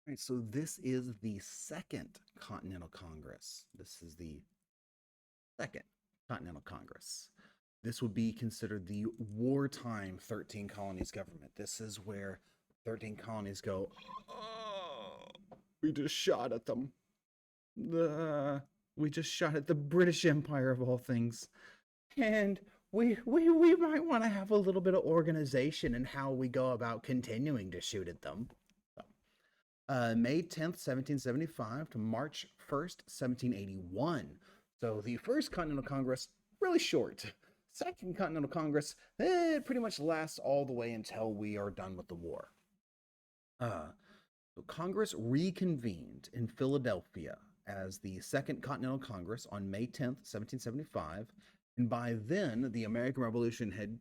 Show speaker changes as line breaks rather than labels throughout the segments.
Right, so this is the Second Continental Congress. This is the Second Continental Congress. This would be considered the wartime 13 colonies government. This is where 13 colonies go, oh, we just shot at them. We just shot at the British Empire of all things. And we might want to have a little bit of organization in how we go about continuing to shoot at them. May 10th, 1775 to March 1st, 1781. So the First Continental Congress, really short. Second Continental Congress, it pretty much lasts all the way until we are done with the war. So Congress reconvened in Philadelphia as the Second Continental Congress on May 10th, 1775. And by then, the American Revolution had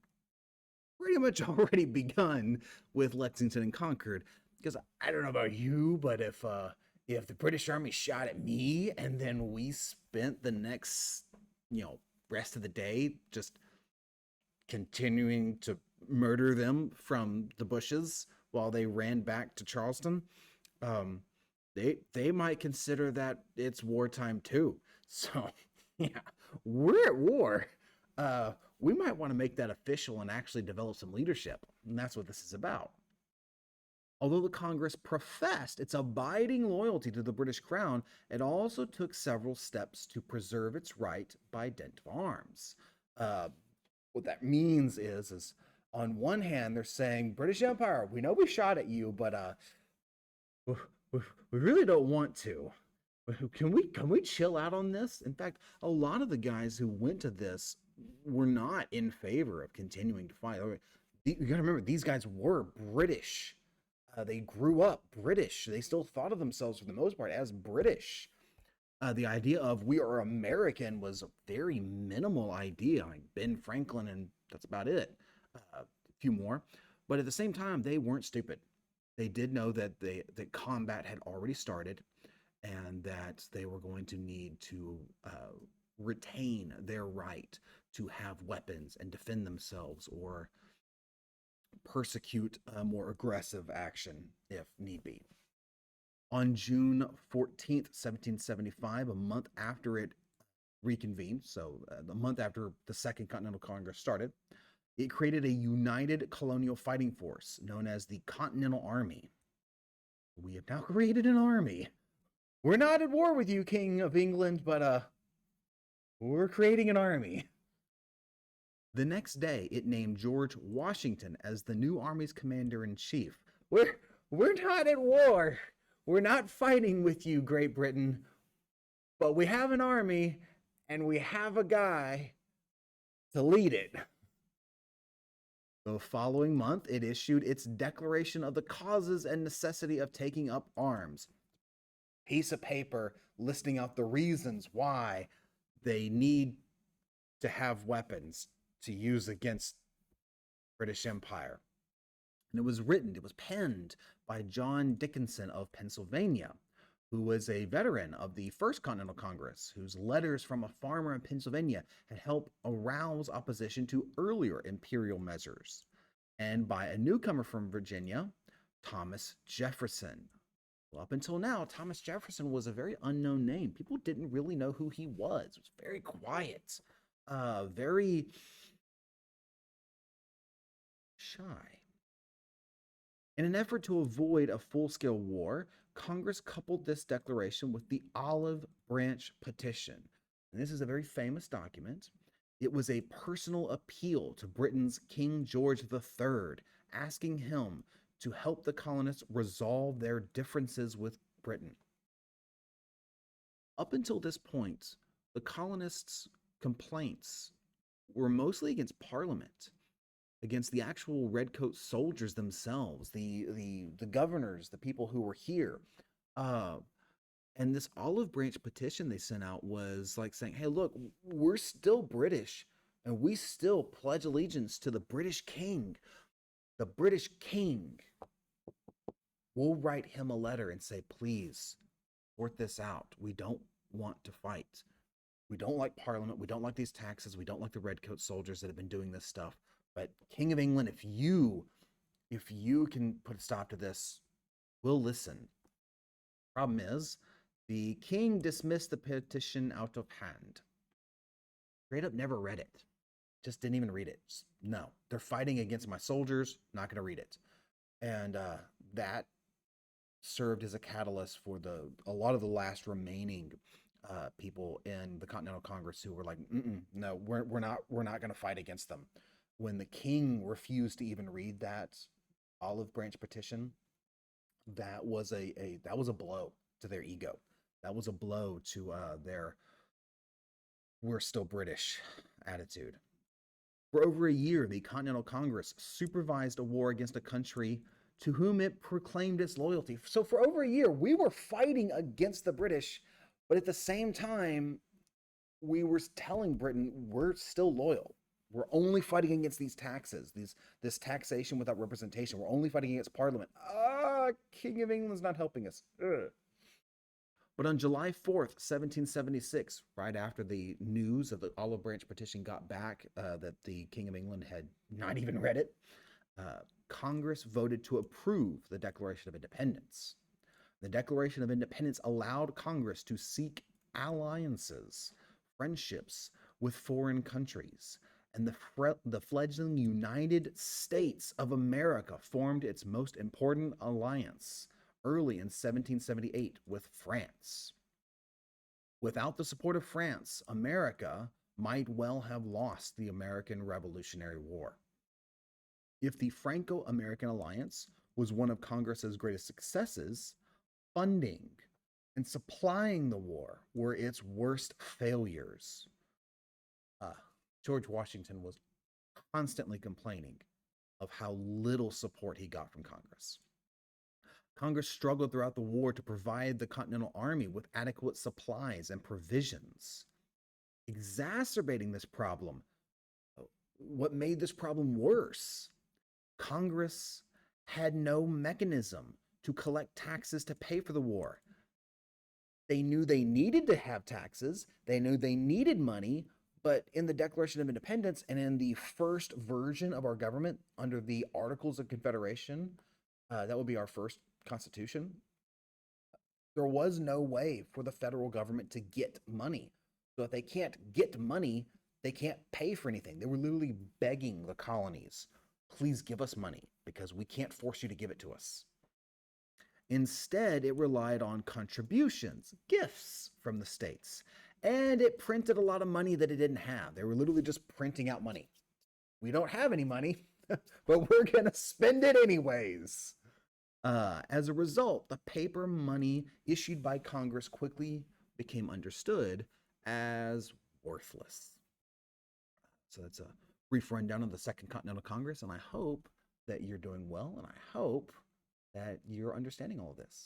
pretty much already begun with Lexington and Concord. Because I don't know about you, but if the British Army shot at me and then we spent the next rest of the day just continuing to murder them from the bushes while they ran back to Charleston, they might consider that it's wartime too. So yeah, we're at war. We might want to make that official and actually develop some leadership, and that's what this is about. Although the Congress professed its abiding loyalty to the British Crown, it also took several steps to preserve its right by dint of arms. What that means is on one hand, they're saying, British Empire, we know we shot at you, but we really don't want to. Can we chill out on this? In fact, a lot of the guys who went to this were not in favor of continuing to fight. You got to remember, these guys were British. They grew up British. They still thought of themselves, for the most part, as British. The idea of we are American was a very minimal idea. Like Ben Franklin, and that's about it. A few more. But at the same time, they weren't stupid. They did know that that combat had already started and that they were going to need to retain their right to have weapons and defend themselves, or persecute a more aggressive action if need be. On June 14th, 1775, a month after it reconvened, so the month after the Second Continental Congress started, it created a united colonial fighting force known as the Continental Army. We have now created an army. We're not at war with you, King of England, but we're creating an army. The next day, it named George Washington as the new Army's commander-in-chief. We're not at war. We're not fighting with you, Great Britain, but we have an army and we have a guy to lead it. The following month, it issued its Declaration of the Causes and Necessity of Taking Up Arms. Piece of paper listing out the reasons why they need to have weapons to use against British Empire. And it was penned by John Dickinson of Pennsylvania, who was a veteran of the First Continental Congress, whose letters from a farmer in Pennsylvania had helped arouse opposition to earlier imperial measures, and by a newcomer from Virginia, Thomas Jefferson. Well, up until now, Thomas Jefferson was a very unknown name. People didn't really know who he was. It was very quiet, very shy. In an effort to avoid a full-scale war, Congress coupled this declaration with the Olive Branch Petition. And this is a very famous document. It was a personal appeal to Britain's King George III, asking him to help the colonists resolve their differences with Britain. Up until this point, the colonists' complaints were mostly against Parliament, against the actual redcoat soldiers themselves, the governors, the people who were here. And this olive branch petition they sent out was like saying, hey, look, we're still British and we still pledge allegiance to the British king. The British king. We'll write him a letter and say, please sort this out. We don't want to fight. We don't like Parliament. We don't like these taxes. We don't like the redcoat soldiers that have been doing this stuff. But King of England, if you can put a stop to this, we'll listen. Problem is, the king dismissed the petition out of hand. Straight up never read it. Just didn't even read it. Just, no, they're fighting against my soldiers, not going to read it. And that served as a catalyst for a lot of the last remaining people in the Continental Congress who were like, no, we're not going to fight against them. When the king refused to even read that olive branch petition, that was a blow to their ego. That was a blow to their "we're still British" attitude. For over a year, the Continental Congress supervised a war against a country to whom it proclaimed its loyalty. So for over a year, we were fighting against the British, but at the same time, we were telling Britain we're still loyal. We're only fighting against these taxes, this taxation without representation. We're only fighting against Parliament. King of England's not helping us. Ugh. But on July 4th, 1776, right after the news of the Olive Branch Petition got back that the King of England had not even read it, Congress voted to approve the Declaration of Independence. The Declaration of Independence allowed Congress to seek alliances, friendships with foreign countries, and the fledgling United States of America formed its most important alliance early in 1778 with France. Without the support of France, America might well have lost the American Revolutionary War. If the Franco-American alliance was one of Congress's greatest successes, funding and supplying the war were its worst failures. George Washington was constantly complaining of how little support he got from Congress. Congress struggled throughout the war to provide the Continental Army with adequate supplies and provisions. Exacerbating this problem, what made this problem worse? Congress had no mechanism to collect taxes to pay for the war. They knew they needed to have taxes, they knew they needed money, but in the Declaration of Independence and in the first version of our government under the Articles of Confederation, that would be our first constitution, there was no way for the federal government to get money. So if they can't get money, they can't pay for anything. They were literally begging the colonies, please give us money because we can't force you to give it to us. Instead, it relied on contributions, gifts from the states, and it printed a lot of money that it didn't have. They were literally just printing out money. We don't have any money, but we're going to spend it anyways. As a result, the paper money issued by Congress quickly became understood as worthless. So that's a brief rundown of the Second Continental Congress, and I hope that you're doing well, and I hope that you're understanding all of this.